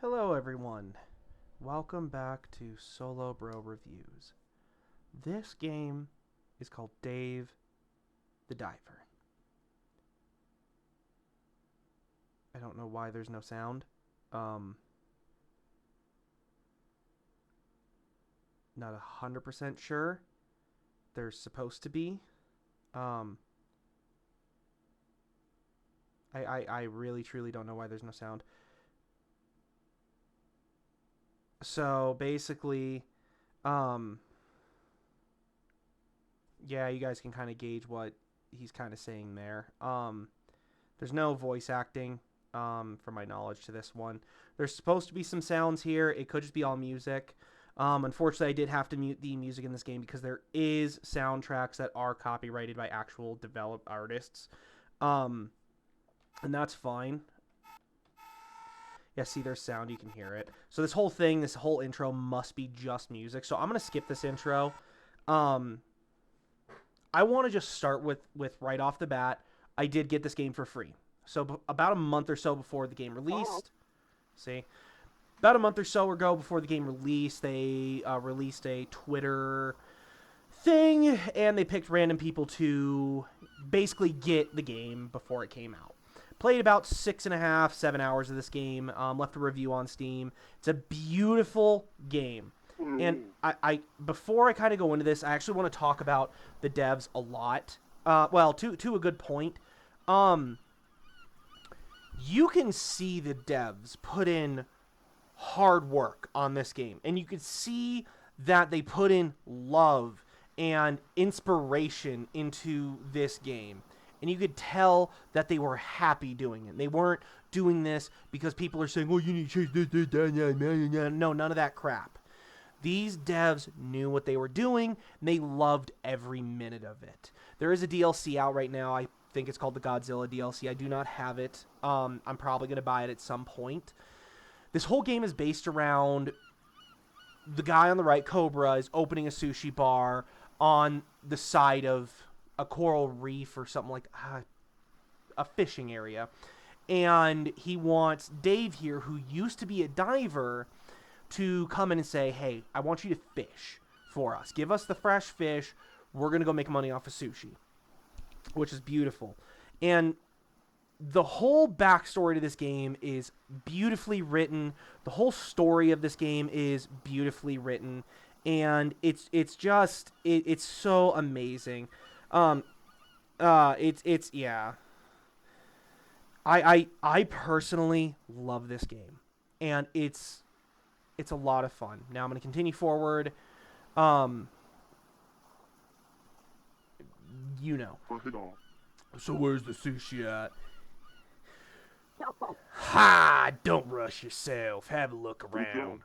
Hello everyone, welcome back to Solo Bro Reviews. This game is called Dave the Diver. I don't know why there's no sound. Not 100% sure. There's supposed to be. I really truly don't know why there's no sound. So basically, yeah, you guys can kind of gauge what he's kind of saying there. There's no voice acting, from my knowledge, to this one. There's supposed to be some sounds here. It could just be all music. Unfortunately, I did have to mute the music in this game because there is soundtracks that are copyrighted by actual developed artists. And that's fine. Yeah, see, there's sound. You can hear it. So this whole thing, this whole intro must be just music. So I'm going to skip this intro. I want to just start with right off the bat, I did get this game for free. So about a month or so before the game released, about a month or so ago before the game released, they released a Twitter thing, and they picked random people to basically get the game before it came out. Played about 6.5, 7 hours of this game. Left a review on Steam. It's a beautiful game. And I before I kind of go into this, I actually want to talk about the devs a lot. Well, to a good point. You can see the devs put in hard work on this game. And you can see that they put in love and inspiration into this game. And you could tell that they were happy doing it. They weren't doing this because people are saying, oh, you need to change this, that. No, none of that crap. These devs knew what they were doing, and they loved every minute of it. There is a DLC out right now. I think it's called the Godzilla DLC. I do not have it. I'm probably going to buy it at some point. This whole game is based around the guy on the right, Cobra, is opening a sushi bar on the side of a coral reef or something like a fishing area. And he wants Dave here, who used to be a diver, to come in and say, hey, I want you to fish for us. Give us the fresh fish. We're going to go make money off of sushi, which is beautiful. And the whole backstory to this game is beautifully written. The whole story of this game is beautifully written. And it's so amazing. Yeah. I personally love this game, and it's a lot of fun. Now I'm going to continue forward. You know. So where's the sushi at? Ha! Don't rush yourself. Have a look around.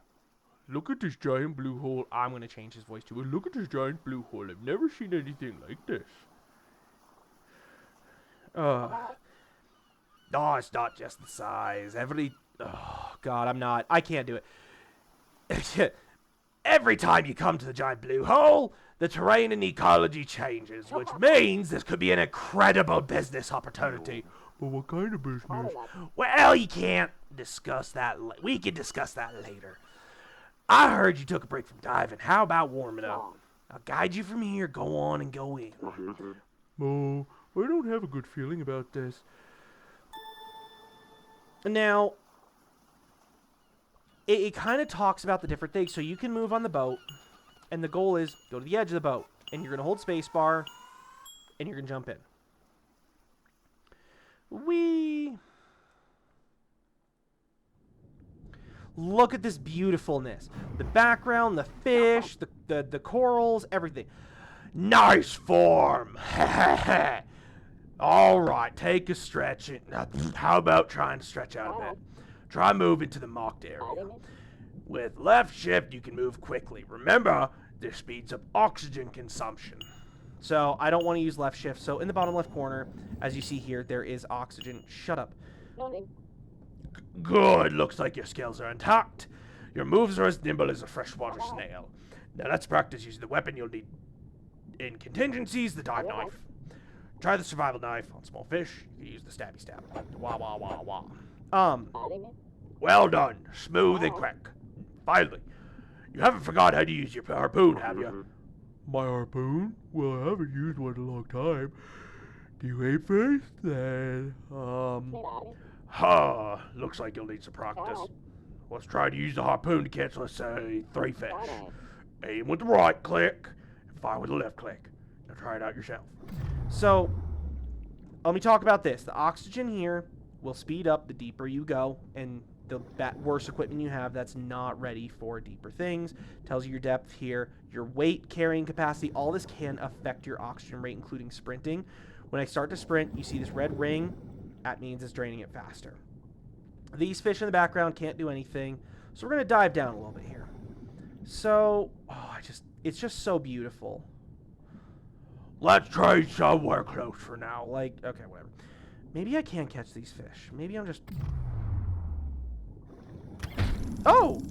Look at this giant blue hole. I'm going to change his voice to it. Look at this giant blue hole. I've never seen anything like this. Oh, it's not just the size. Oh, God, I can't do it. Every time you come to the giant blue hole, the terrain and ecology changes, which means this could be an incredible business opportunity. But what kind of business? Well, you can't discuss that. We can discuss that later. I heard you took a break from diving. How about warming up? I'll guide you from here. Go on and go in. Oh, I don't have a good feeling about this. Now, it kind of talks about the different things. So you can move on the boat, and the goal is go to the edge of the boat, and you're going to hold spacebar, and you're going to jump in. Look at this beautifulness. The background, the fish, the corals, everything. Nice form. All right, take a stretch. How about trying to stretch out a bit? Try moving to the marked area. With left shift, you can move quickly. Remember, this speeds up oxygen consumption. So I don't want to use left shift. So in the bottom left corner, as you see here, there is oxygen. Shut up. Good. Looks like your skills are intact. Your moves are as nimble as a freshwater snail. Now let's practice using the weapon you'll need in contingencies, the dive knife. Try the survival knife on small fish. You can use the stabby stab. Wah, wah, wah, wah. Well done. Smooth and quick. Finally. You haven't forgot how to use your harpoon, have you? My harpoon? Well, I haven't used one in a long time. Do you eat fish? Then, Looks like you'll need some practice. Let's try to use the harpoon to catch, let's say, 3 fish. Aim with the right click, and fire with the left click. Now try it out yourself. So, let me talk about this. The oxygen here will speed up the deeper you go, and the worse equipment you have that's not ready for deeper things. Tells you your depth here, your weight, carrying capacity. All this can affect your oxygen rate, including sprinting. When I start to sprint, you see this red ring. That means it's draining it faster. These fish in the background can't do anything, so we're going to dive down a little bit here. So, it's just so beautiful. Let's trade somewhere close for now. Like, okay, whatever. Maybe I can't catch these fish. Maybe I'm just... Oh!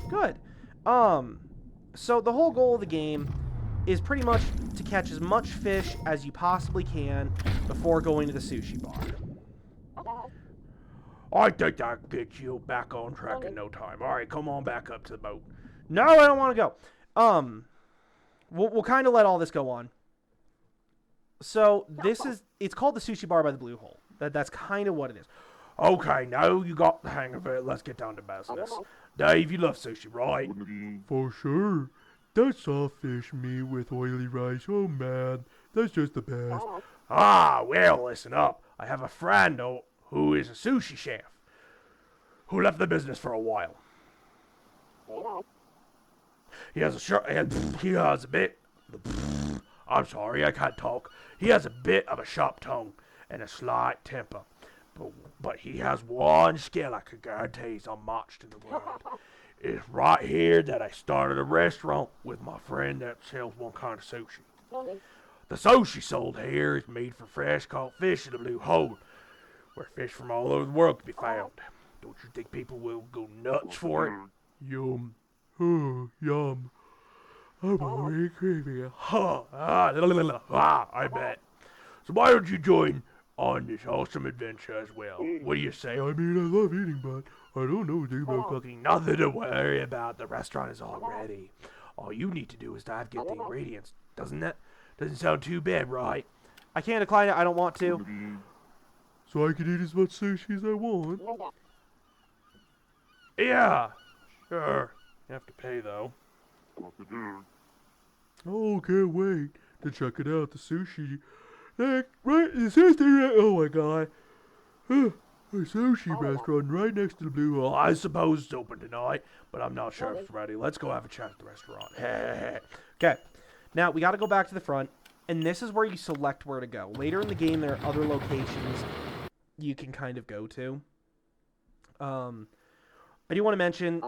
Good. So the whole goal of the game is pretty much to catch as much fish as you possibly can before going to the sushi bar. I think that gets you back on track in no time. All right, come on back up to the boat. No, I don't want to go. We'll kind of let all this go on. So it's called the sushi bar by the blue hole. That's kind of what it is. Okay, now you got the hang of it. Let's get down to business. Dave, you love sushi, right? For sure. That soft fish meat with oily rice, oh man, that's just the best. Well, listen up. I have a friend who is a sushi chef who left the business for a while. He has a bit. I'm sorry, I can't talk. He has a bit of a sharp tongue and a slight temper. But he has one skill I could guarantee is unmatched in the world. It's right here that I started a restaurant with my friend that sells one kind of sushi. The sushi sold here is made from fresh caught fish in the blue hole, where fish from all over the world can be found. Don't you think people will go nuts for it? Yum. Oh, yum. I'm already craving it. I bet. So why don't you join on this awesome adventure as well? What do you say? I mean, I love eating, but I don't know anything about cooking. Nothing to worry about. The restaurant is all ready. All you need to do is get the ingredients. Doesn't sound too bad, right? I can't decline it. I don't want to. So I can eat as much sushi as I want? Yeah, sure. You have to pay, though. Oh, can't wait to check it out. The sushi. Right, the sushi. Oh my god. A sushi restaurant right next to the blue hole. I suppose it's open tonight, but I'm not sure if it's ready. Let's go have a chat at the restaurant. Okay. Now, we got to go back to the front, and this is where you select where to go. Later in the game, there are other locations you can kind of go to. I do want to mention,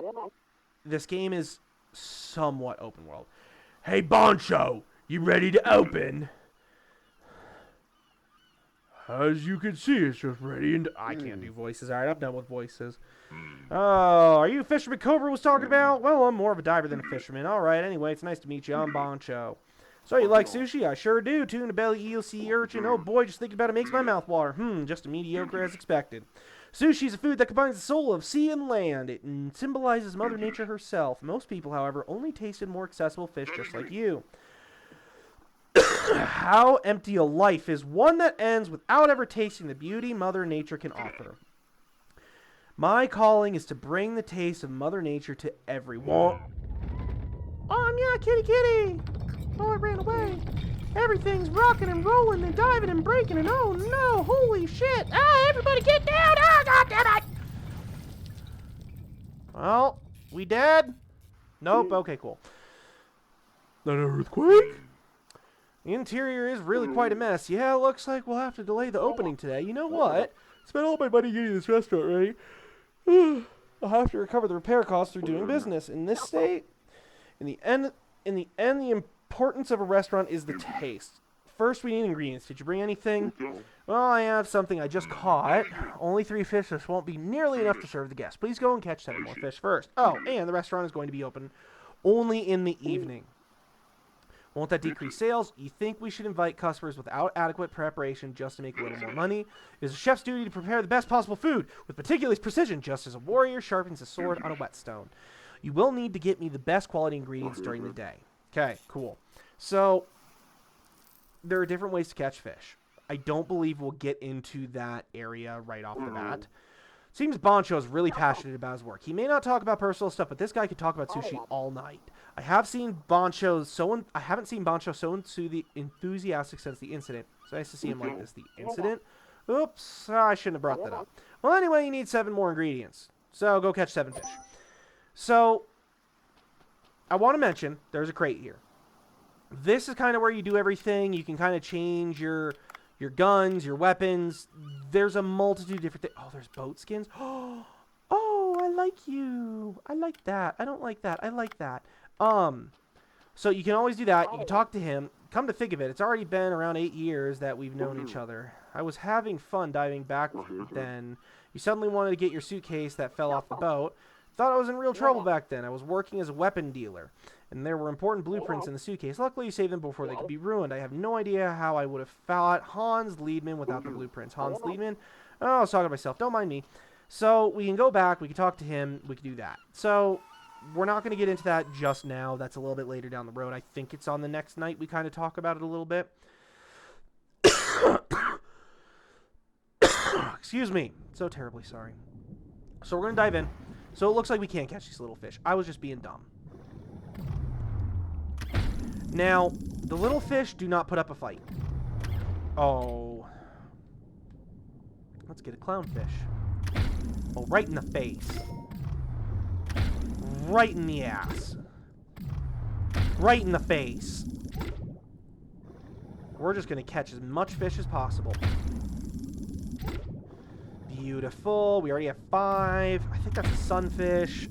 this game is somewhat open world. Hey, Boncho, you ready to open? As you can see, it's just ready and... I can't do voices. All right, I'm done with voices. Oh, are you Fisherman Cobra was talking about? Well, I'm more of a diver than a fisherman. All right, anyway, it's nice to meet you. I'm Boncho. So, you like sushi? I sure do. Tuna, belly, eel, sea urchin. Oh, boy, just thinking about it makes my mouth water. Just a mediocre as expected. Sushi is a food that combines the soul of sea and land. It symbolizes Mother Nature herself. Most people, however, only tasted more accessible fish just like you. How empty a life is one that ends without ever tasting the beauty Mother Nature can offer. My calling is to bring the taste of Mother Nature to everyone. Oh, yeah, kitty. Oh, it ran away. Everything's rocking and rolling and diving and breaking and oh no, holy shit. Everybody get down. God damn it. Well, we dead? Nope, okay, cool. An earthquake? The interior is really quite a mess. Yeah, looks like we'll have to delay the opening today. You know what? Spent all my money getting this restaurant ready. I'll have to recover the repair costs through doing business. In this state, in the end, the importance of a restaurant is the taste. First, we need ingredients. Did you bring anything? Well, I have something I just caught. Only 3 fish. This won't be nearly enough to serve the guests. Please go and catch 7 more fish first. Oh, and the restaurant is going to be open only in the evening. Won't that decrease sales? You think we should invite customers without adequate preparation just to make a little more money? It is a chef's duty to prepare the best possible food with meticulous precision, just as a warrior sharpens a sword on a whetstone. You will need to get me the best quality ingredients during the day. Okay, cool. So, there are different ways to catch fish. I don't believe we'll get into that area right off the bat. Seems Bancho is really passionate about his work. He may not talk about personal stuff, but this guy could talk about sushi all night. I haven't seen Bancho so enthusiastic since the incident. It's nice to see him like this. The incident? Oops, I shouldn't have brought that up. Well, anyway, you need 7 more ingredients. So go catch 7 fish. So I want to mention there's a crate here. This is kind of where you do everything. You can kind of change your guns, your weapons. There's a multitude of different things. Oh, there's boat skins. Oh, I like you. I like that. I don't like that. I like that. So you can always do that. You can talk to him. Come to think of it, it's already been around 8 years that we've known each other. I was having fun diving back then. You suddenly wanted to get your suitcase that fell off the boat. Thought I was in real trouble back then. I was working as a weapon dealer, and there were important blueprints in the suitcase. Luckily, you saved them before they could be ruined. I have no idea how I would have fought Hans Liedman without the blueprints. Hans Liedman? Oh, I was talking to myself. Don't mind me. So we can go back. We can talk to him. We can do that. So we're not going to get into that just now. That's a little bit later down the road. I think it's on the next night. We kind of talk about it a little bit. Excuse me. So terribly sorry. So we're going to dive in. So it looks like we can't catch these little fish. I was just being dumb. Now, the little fish do not put up a fight. Oh. Let's get a clownfish. Oh, right in the face. Right in the ass. Right in the face. We're just going to catch as much fish as possible. Beautiful. We already have 5. I think that's a sunfish.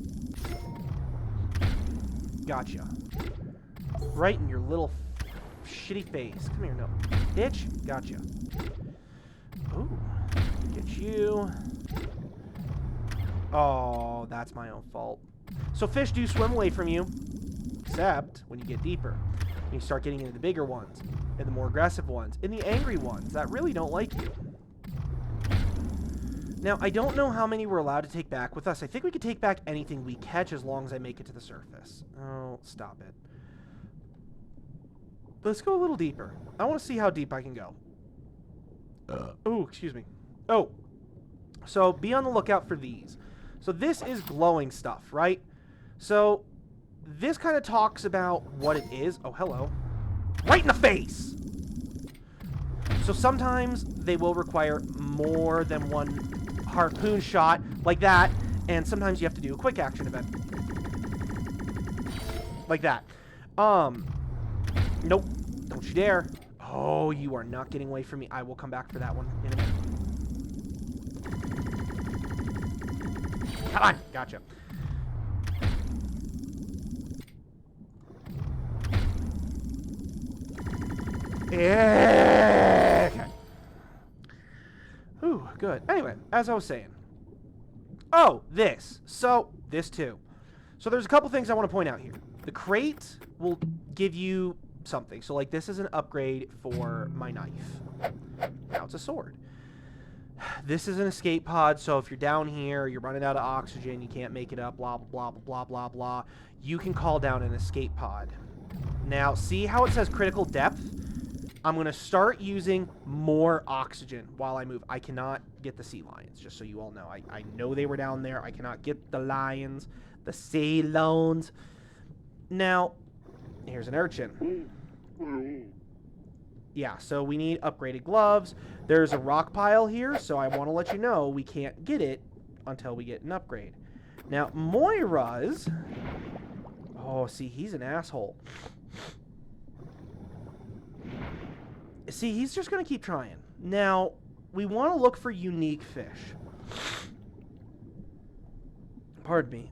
Gotcha. Right in your little shitty face. Come here, no. Bitch. Gotcha. Ooh. Get you. Oh, that's my own fault. So fish do swim away from you. Except when you get deeper. And you start getting into the bigger ones. And the more aggressive ones. And the angry ones that really don't like you. Now, I don't know how many we're allowed to take back with us. I think we could take back anything we catch as long as I make it to the surface. Oh, stop it. Let's go a little deeper. I want to see how deep I can go. Oh, excuse me. Oh. So, be on the lookout for these. So, this is glowing stuff, right? So, this kind of talks about what it is. Oh, hello. Right in the face! So, sometimes they will require more than one harpoon shot like that, and sometimes you have to do a quick action event like that. Nope, don't you dare. Oh, you are not getting away from me. I will come back for that one in a minute. Come on, gotcha. Yeah. Okay. Ooh, good. Anyway, as I was saying. Oh, this. So, this too. So there's a couple things I want to point out here. The crate will give you something. So, like, this is an upgrade for my knife. Now it's a sword. This is an escape pod, so if you're down here, you're running out of oxygen, you can't make it up, blah, blah, blah, blah, blah, blah, you can call down an escape pod. Now, see how it says critical depth? I'm going to start using more oxygen while I move. I cannot get the sea lions, just so you all know. I know they were down there. I cannot get the lions, the sea loons. Now, here's an urchin. Yeah, so we need upgraded gloves. There's a rock pile here, so I want to let you know we can't get it until we get an upgrade. Now, Moira's... Oh, see, he's an asshole. See, he's just going to keep trying. Now, we want to look for unique fish. Pardon me.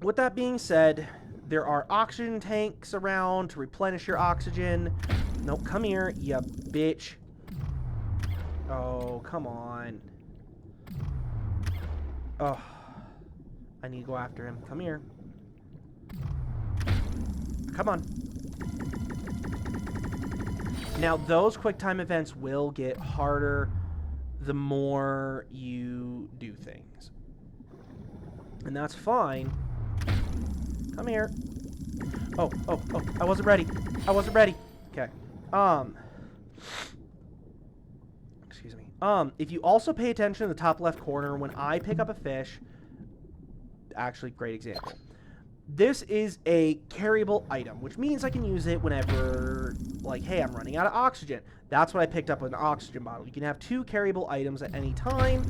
With that being said, there are oxygen tanks around to replenish your oxygen. No, come here, you bitch. Oh, come on. Oh, I need to go after him. Come here. Come on. Now, those quick time events will get harder the more you do things. And that's fine. Come here. Oh, I wasn't ready. Okay. Excuse me. If you also pay attention to the top left corner, when I pick up a fish, actually, great example. This is a carryable item, which means I can use it whenever, like, hey, I'm running out of oxygen. That's what I picked up, an oxygen bottle. You can have 2 carryable items at any time.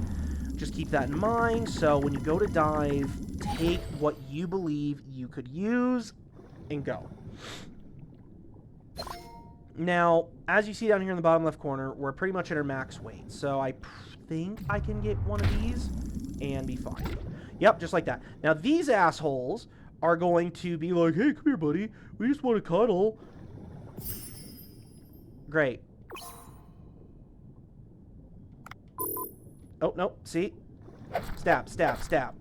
Just keep that in mind. So when you go to dive, take what you believe you could use and go. Now, as you see down here in the bottom left corner, we're pretty much at our max weight. So I think I can get one of these and be fine. Yep, just like that. Now, these assholes are going to be like, hey, come here, buddy. We just want to cuddle. Great. Oh, no. See? Stab, stab, stab.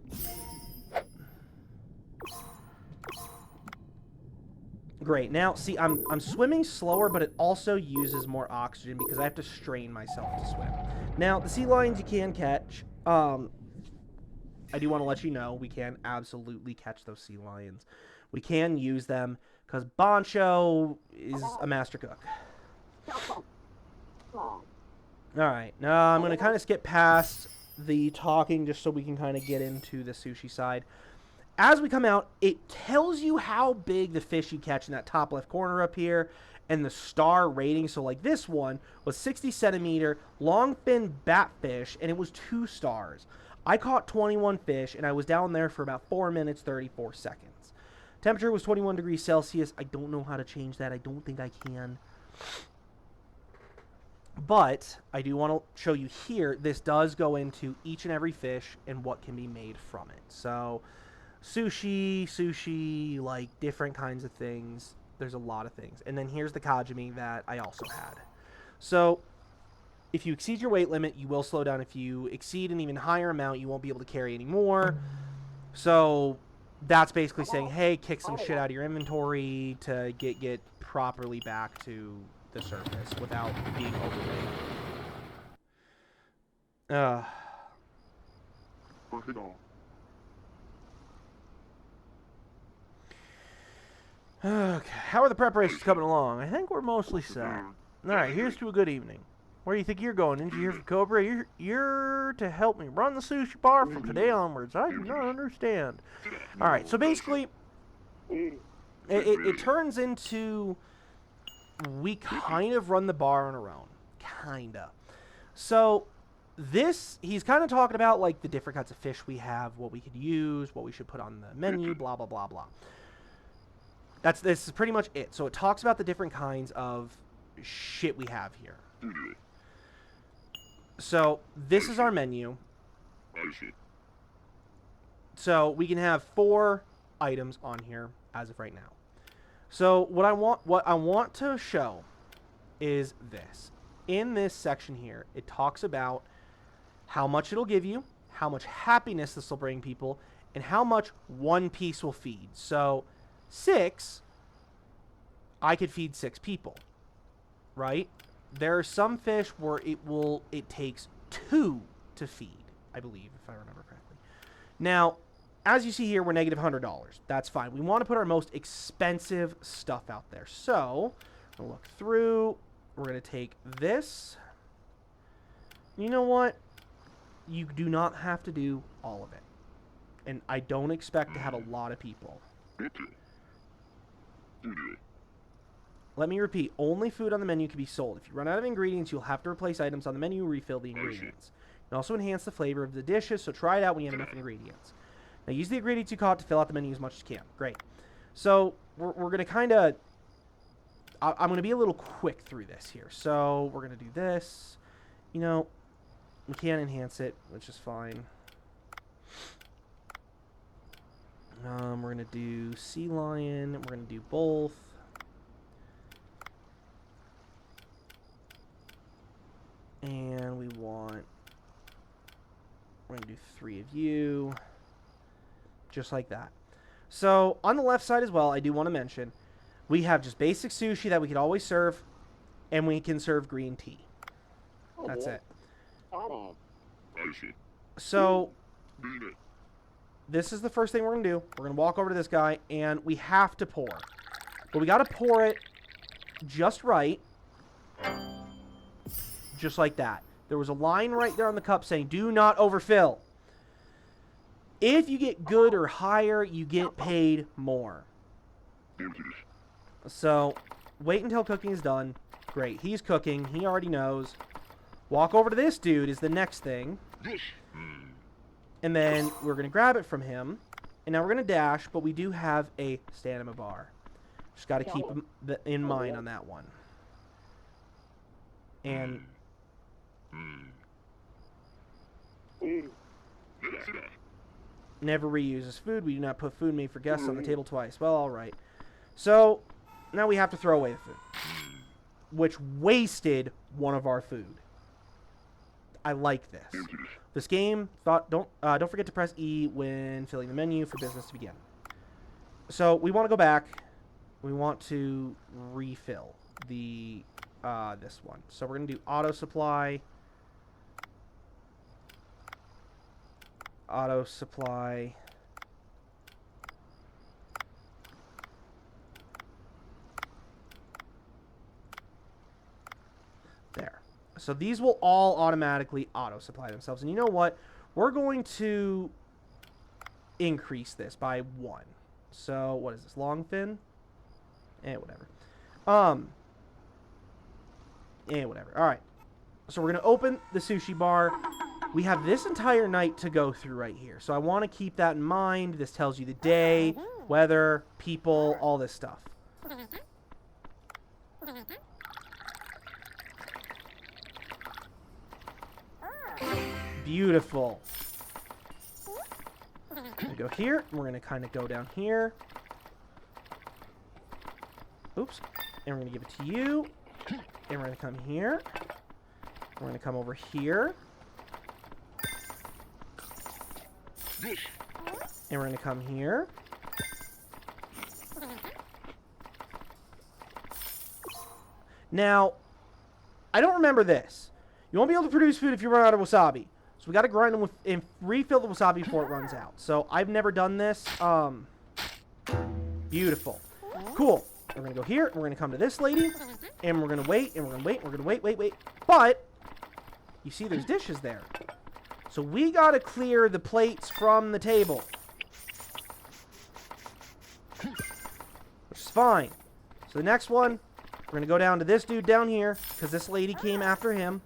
Great. Now, see, I'm swimming slower, but it also uses more oxygen because I have to strain myself to swim. Now, the sea lions you can catch. I do want to let you know we can absolutely catch those sea lions. We can use them because Boncho is a master cook. Alright, now I'm going to kind of skip past the talking just so we can kind of get into the sushi side. As we come out, it tells you how big the fish you catch in that top left corner up here and the star rating. So like this one was 60 centimeter long fin batfish and it was 2 stars. I caught 21 fish, and I was down there for about 4 minutes, 34 seconds. Temperature was 21 degrees Celsius. I don't know how to change that. I don't think I can. But I do want to show you here, this does go into each and every fish and what can be made from it. So, sushi, like different kinds of things. There's a lot of things. And then here's the kajimi that I also had. So, if you exceed your weight limit, you will slow down. If you exceed an even higher amount, you won't be able to carry anymore. So that's basically saying, hey, kick some shit out of your inventory to get properly back to the surface without being overweight. Okay, how are the preparations coming along? I think we're mostly set. Alright, here's to a good evening. Where do you think you're going? Didn't you hear from Cobra? You're to help me run the sushi bar from today onwards. I do not understand. Alright, so basically, it turns into we kind of run the bar on our own. Kinda. So, he's kind of talking about, like, the different kinds of fish we have, what we could use, what we should put on the menu, blah, blah, blah, blah. This is pretty much it. So it talks about the different kinds of shit we have here. So, this is our menu. So, we can have 4 items on here as of right now. So, what I want to show is this. In this section here, it talks about how much it'll give you, how much happiness this will bring people, and how much one piece will feed. So, 6, I could feed 6 people, right? There are some fish where it takes 2 to feed, I believe, if I remember correctly. Now, as you see here, we're negative $100. That's fine. We want to put our most expensive stuff out there. So, we'll look through. We're going to take this. You know what? You do not have to do all of it. And I don't expect to have a lot of people. Let me repeat, only food on the menu can be sold. If you run out of ingredients, you'll have to replace items on the menu and refill the ingredients. You can also enhance the flavor of the dishes, so try it out when you have enough ingredients. Now, use the ingredients you caught to fill out the menu as much as you can. Great. So, we're going to kind of... I'm going to be a little quick through this here. So, we're going to do this. You know, we can enhance it, which is fine. We're going to do sea lion. We're going to do both. And we're going to do 3 of you. Just like that. So, on the left side as well, I do want to mention, We have just basic sushi that we can always serve, and we can serve green tea. That's it. So, this is the first thing we're going to do. We're going to walk over to this guy, and we have to pour. But we got to pour it just right. Just like that. There was a line right there on the cup saying, do not overfill. If you get good or higher, you get paid more. So, wait until cooking is done. Great. He's cooking. He already knows. Walk over to this dude is the next thing. And then we're going to grab it from him. And now we're going to dash, but we do have a stamina bar. Just got to keep in mind on that one. And never reuses food. We do not put food made for guests on the table twice. Well, all right. So now we have to throw away the food, which wasted one of our food. I like this. This game don't forget to press E when filling the menu for business to begin. So we want to go back. We want to refill the this one. So we're going to do auto supply. Auto supply. There. So these will all automatically auto supply themselves. And you know what? We're going to increase this by 1. So what is this? Long fin? Whatever. Whatever. All right. So we're going to open the sushi bar. We have this entire night to go through right here. So I want to keep that in mind. This tells you the day, weather, people, all this stuff. Beautiful. We're going to go here. We're going to kind of go down here. Oops. And we're going to give it to you. And we're going to come here. We're going to come over here. And we're going to come here. Now, I don't remember this. You won't be able to produce food if you run out of wasabi. So we got to grind them and refill the wasabi before it runs out. So I've never done this. Beautiful. Cool. We're going to go here. And we're going to come to this lady. And we're going to wait. And we're going to wait. And we're going to wait. But you see there's dishes there. So we got to clear the plates from the table. Which is fine. So the next one, we're going to go down to this dude down here. Because this lady came after him.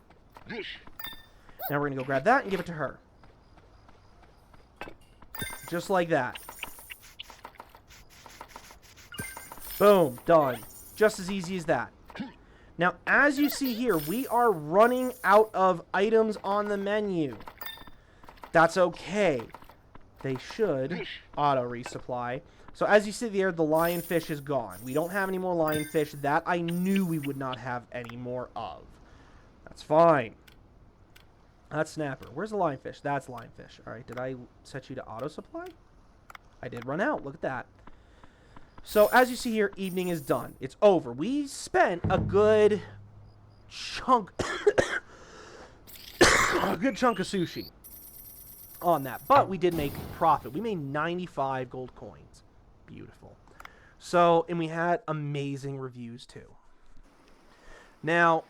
Now we're going to go grab that and give it to her. Just like that. Boom. Done. Just as easy as that. Now, as you see here, we are running out of items on the menu. That's okay. They should auto-resupply. So as you see there, the lionfish is gone. We don't have any more lionfish. That I knew we would not have any more of. That's fine. That's snapper. Where's the lionfish? That's lionfish. All right, did I set you to auto-supply? I did run out. Look at that. So as you see here, evening is done. It's over. We spent a good chunk, a good chunk of sushi on that. But we did make profit. We made 95 gold coins. Beautiful. So, and we had amazing reviews too. Now,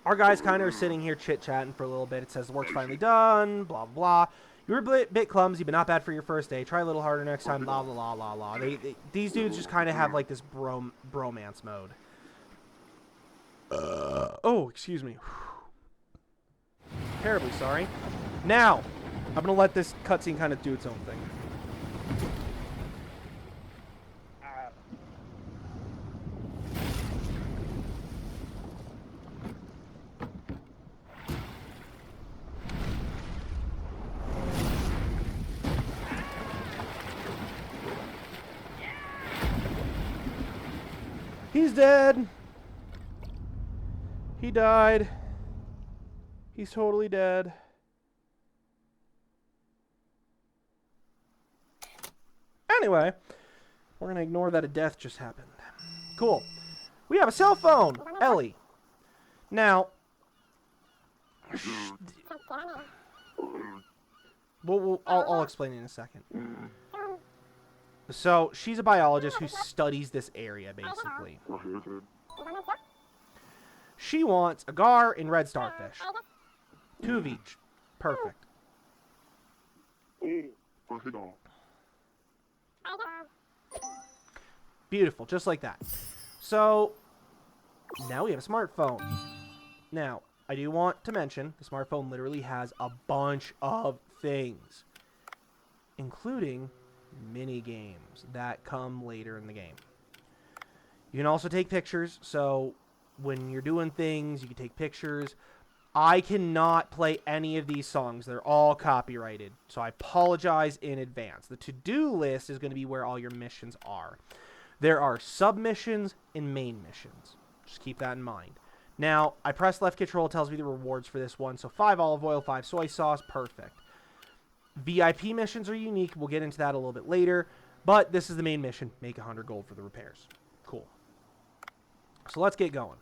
our guys kind of are sitting here chit-chatting for a little bit. It says the work's finally done, blah, blah, blah. You were a bit clumsy, but not bad for your first day. Try a little harder next time, blah, blah, blah, blah, blah. These dudes just kind of have, like, this bromance mode. Oh, excuse me. Terribly sorry. Now, I'm going to let this cutscene kind of do its own thing. He's dead. He died. He's totally dead. Anyway, We're going to ignore that a death just happened. Cool. We have a cell phone, Ellie. Now, I'll explain in a second. So, she's a biologist who studies this area, basically. She wants agar and red starfish. 2 of each. Perfect. Beautiful, just like that. So, now we have a smartphone. Now, I do want to mention, the smartphone literally has a bunch of things, including mini games that come later in the game. You can also take pictures, so when you're doing things, you can take pictures. I cannot play any of these songs. They're all copyrighted, so I apologize in advance. The to-do list is going to be where all your missions are. There are sub-missions and main missions. Just keep that in mind. Now, I press left control, it tells me the rewards for this one. So 5 olive oil, 5 soy sauce, perfect. VIP missions are unique. We'll get into that a little bit later. But this is the main mission. Make 100 gold for the repairs. Cool. So let's get going.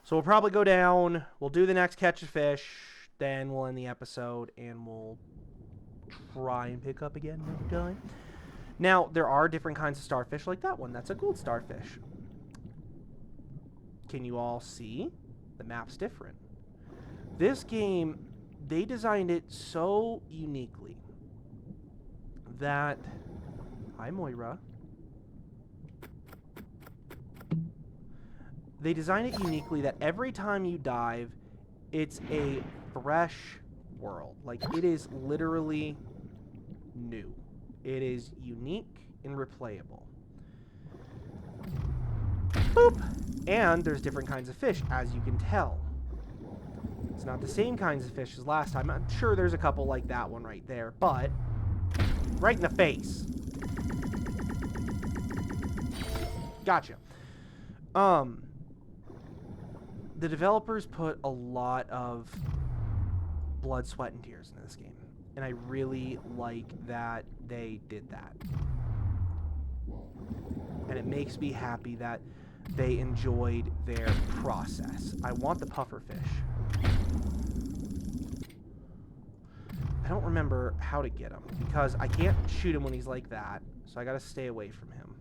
So we'll probably go down. We'll do the next catch of fish. Then we'll end the episode. And we'll try and pick up again next time. Now, there are different kinds of starfish like that one. That's a gold starfish. Can you all see? The map's different. This game, they designed it so uniquely that... Hi, Moira. They designed it uniquely that every time you dive, it's a fresh world. Like, it is literally new. It is unique and replayable. Boop! And there's different kinds of fish, as you can tell. It's not the same kinds of fish as last time. I'm sure there's a couple like that one right there, but right in the face. Gotcha. The developers put a lot of blood, sweat, and tears into this game. And I really like that they did that. And it makes me happy that they enjoyed their process. I want the pufferfish. I don't remember how to get him, because I can't shoot him when he's like that, so I gotta stay away from him.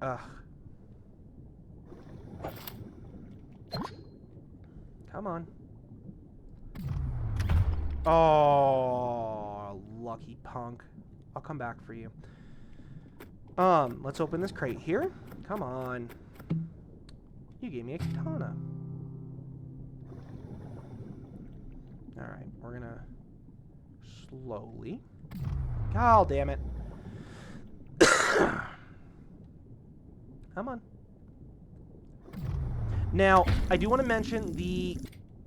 Ugh. Come on. Oh, lucky punk. I'll come back for you. Let's open this crate here. Come on. You gave me a katana. Alright, we're gonna slowly... God damn it. Come on. Now, I do want to mention the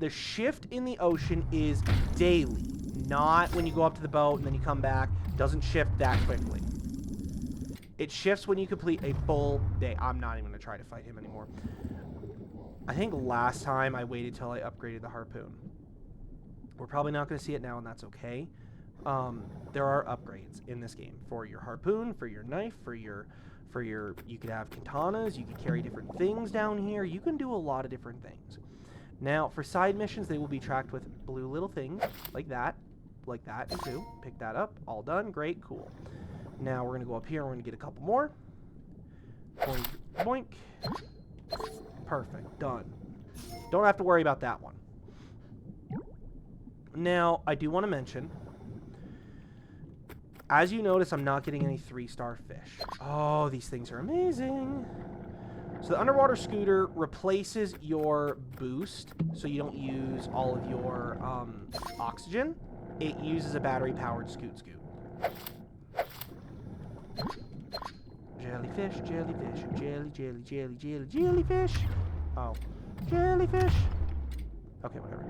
shift in the ocean is daily, not when you go up to the boat and then you come back. It doesn't shift that quickly. It shifts when you complete a full day. I'm not even going to try to fight him anymore. I think last time I waited till I upgraded the harpoon. We're probably not going to see it now, and that's okay. There are upgrades in this game for your harpoon, for your knife, you could have katanas, you could carry different things down here. You can do a lot of different things. Now, for side missions, they will be tracked with blue little things, like that, and two. Pick that up, all done, great, cool. Now, we're going to go up here, and we're going to get a couple more. Boink, boink. Perfect, done. Don't have to worry about that one. Now, I do want to mention... As you notice, I'm not getting any 3-star fish. Oh, these things are amazing. So the underwater scooter replaces your boost, so you don't use all of your oxygen. It uses a battery-powered scoot. Jellyfish, jellyfish, jellyfish. Oh, jellyfish. Okay, whatever.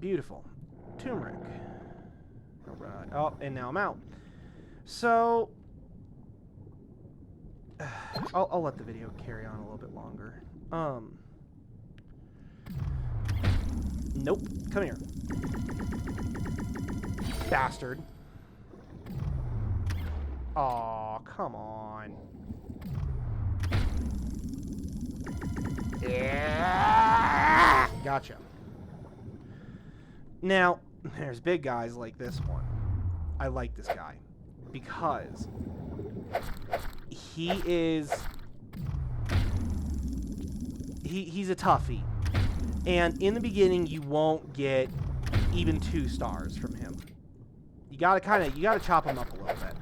Beautiful. Turmeric. Oh, and now I'm out. So, I'll let the video carry on a little bit longer. Nope. Come here. Bastard. Aw, come on. Yeah. Gotcha. Now, there's big guys like this one. I like this guy because he is... He's a toughie. And in the beginning, you won't get even 2 stars from him. You gotta chop him up a little bit.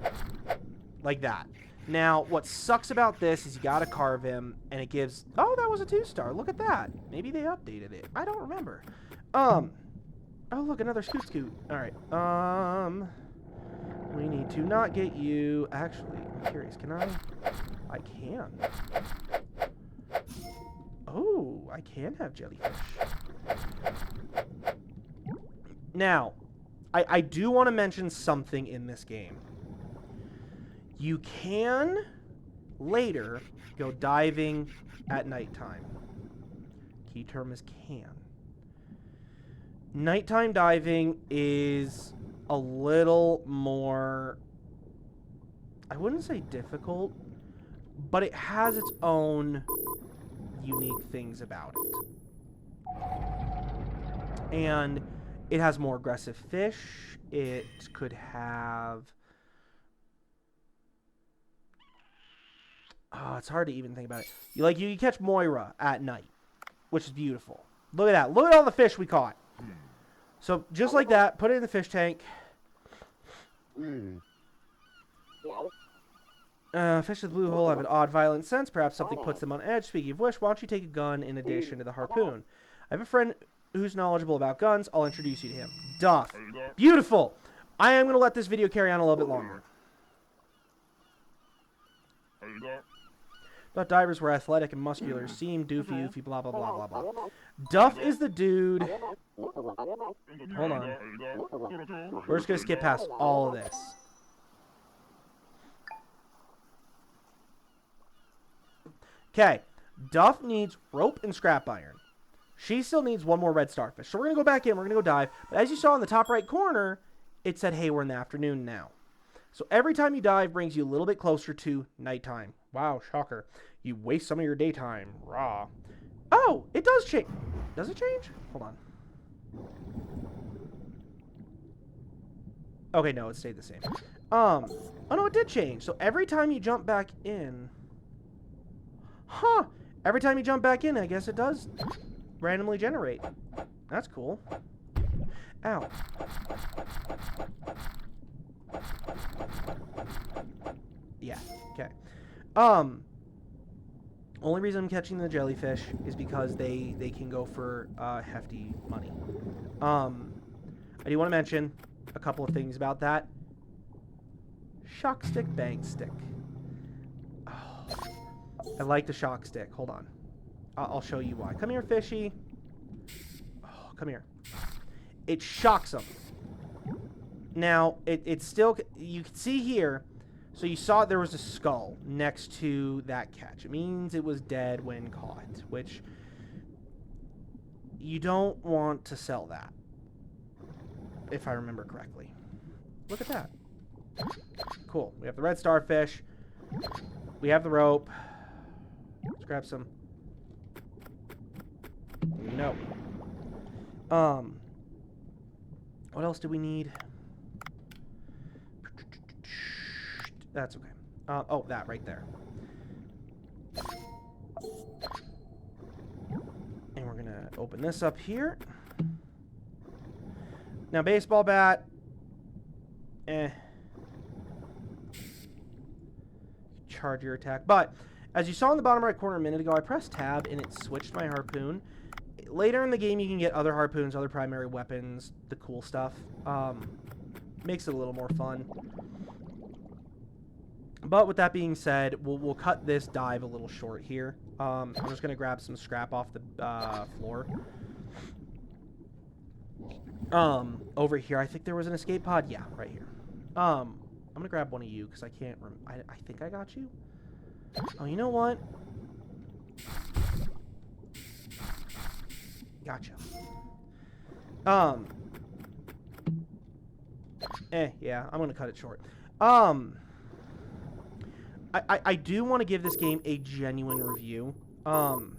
Like that. Now, what sucks about this is you gotta carve him, and it gives... Oh, that was a 2-star. Look at that. Maybe they updated it. I don't remember. Oh, look, another scoot. Alright. We need to not get you... Actually, I'm curious. Can I... I can. Oh, I can have jellyfish. Now, I do want to mention something in this game. You can later go diving at nighttime. Key term is can. Nighttime diving is a little more, I wouldn't say difficult, but it has its own unique things about it. And it has more aggressive fish. It could have... Oh, it's hard to even think about it. You catch Moira at night, which is beautiful. Look at that. Look at all the fish we caught. So just like that, put it in the fish tank. Fish with the blue hole have an odd violent sense. Perhaps something puts them on edge. Speaking of which, why don't you take a gun in addition to the harpoon? I have a friend who's knowledgeable about guns. I'll introduce you to him. Duff. Beautiful. I am going to let this video carry on a little bit longer. Thought divers were athletic and muscular. Seem doofy, blah, blah, blah, blah, blah. Duff is the dude... Hold on. We're just going to skip past all of this. Okay. Duff needs rope and scrap iron. She still needs 1 more red starfish. So we're going to go back in. We're going to go dive. But as you saw in the top right corner, it said, hey, we're in the afternoon now. So every time you dive brings you a little bit closer to nighttime. Wow, shocker. You waste some of your daytime. Raw. Oh, it does change. Does it change? Hold on. Okay, no, it stayed the same. Oh, no, it did change. So every time you jump back in... Huh. Every time you jump back in, I guess it does randomly generate. That's cool. Ow. Yeah, okay. Only reason I'm catching the jellyfish is because they can go for hefty money. I do want to mention a couple of things about that. Shock stick, bang stick. Oh, I like the shock stick. Hold on. I'll show you why. Come here, fishy. Oh, come here. It shocks them. Now, it's still... You can see here... So you saw there was a skull next to that catch. It means it was dead when caught, which you don't want to sell that, if I remember correctly. Look at that. Cool. We have the red starfish. We have the rope. Let's grab some. No. What else do we need? That's okay. Oh, that right there. And we're going to open this up here. Now, baseball bat. Charge your attack. But, as you saw in the bottom right corner a minute ago, I pressed tab and it switched my harpoon. Later in the game, you can get other harpoons, other primary weapons, the cool stuff. Makes it a little more fun. But with that being said, we'll cut this dive a little short here. I'm just going to grab some scrap off the floor. Over here, I think there was an escape pod. Yeah, right here. I'm going to grab one of you because I can't I think I got you. Oh, you know what? Gotcha. Yeah, I'm gonna cut it short. I do want to give this game a genuine review. Oh.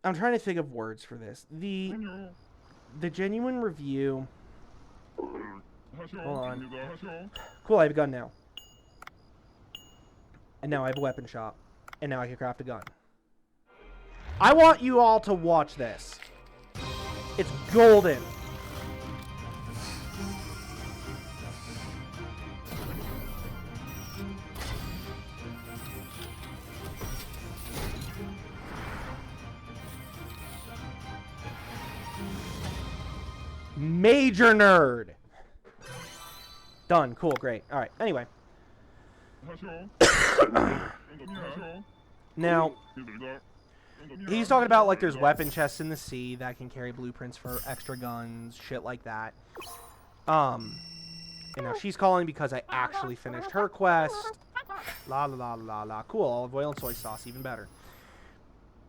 I'm trying to think of words for this. The genuine review. Hold on. Cool, I have a gun now. And now I have a weapon shop. And now I can craft a gun. I want you all to watch this. It's golden. Major nerd. Done. Cool. Great. All right. Anyway. Now, he's talking about, like, there's weapon chests in the sea that can carry blueprints for extra guns, shit like that. And now she's calling because I actually finished her quest. La la la la la. Cool. Olive oil and soy sauce. Even better.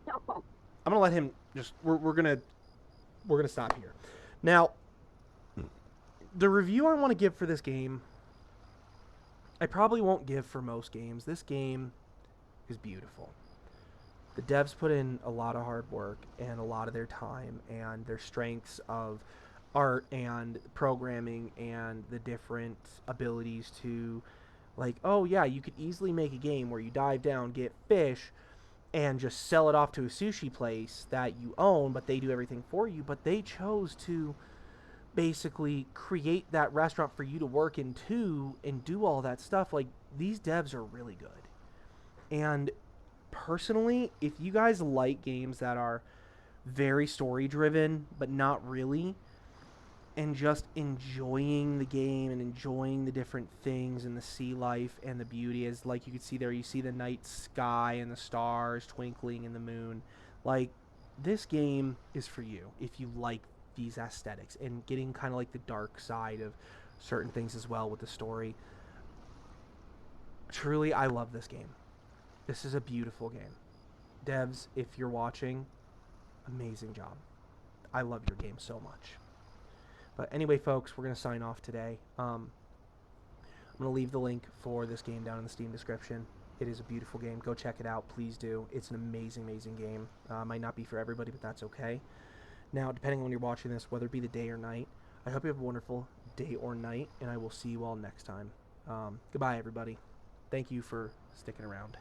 I'm gonna let him just. We're gonna stop here. Now, the review I want to give for this game, I probably won't give for most games. This game is beautiful. The devs put in a lot of hard work and a lot of their time and their strengths of art and programming and the different abilities to, like, oh yeah, you could easily make a game where you dive down, get fish, and just sell it off to a sushi place that you own, but they do everything for you. But they chose to basically create that restaurant for you to work into and do all that stuff. Like, these devs are really good. And personally, if you guys like games that are very story driven but not really, and just enjoying the game and enjoying the different things and the sea life and the beauty, is like you can see there, you see the night sky and the stars twinkling in the moon, like, this game is for you if you like these aesthetics and getting kind of like the dark side of certain things as well with the story. Truly, I love this game. This is a beautiful game. Devs, if you're watching, amazing job. I love your game so much. But anyway, folks, we're going to sign off today. I'm going to leave the link for this game down in the Steam description. It is a beautiful game. Go check it out. Please do. It's an amazing, amazing game. Might not be for everybody, but that's okay. Now, depending on when you're watching this, whether it be the day or night, I hope you have a wonderful day or night, and I will see you all next time. Goodbye, everybody. Thank you for sticking around.